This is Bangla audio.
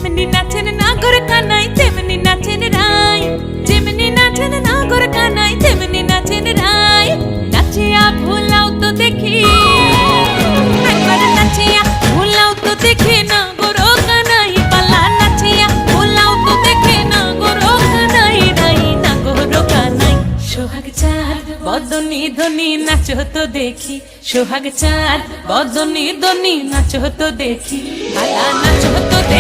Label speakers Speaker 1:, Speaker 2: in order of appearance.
Speaker 1: যেমনি নাচেন নাগর কানাই তেমনি নাচেন রাই, যেমনি নাচেন নাগর কানাই তেমনি নাচেন রাই। নাচিয়া ভুলাও তো দেখি, একবার নাচিয়া ভুলাও তো দেখি নাগর কানাই পালা, নাচিয়া ভুলাও তো দেখি নাগর কানাই রাই, নাগর কানাই। সোহাগ চাঁদ বদনি ধনি নাচো তো দেখি, সোহাগ চাঁদ বদনি ধনি নাচো তো দেখি, পালা নাচো তো দেখি।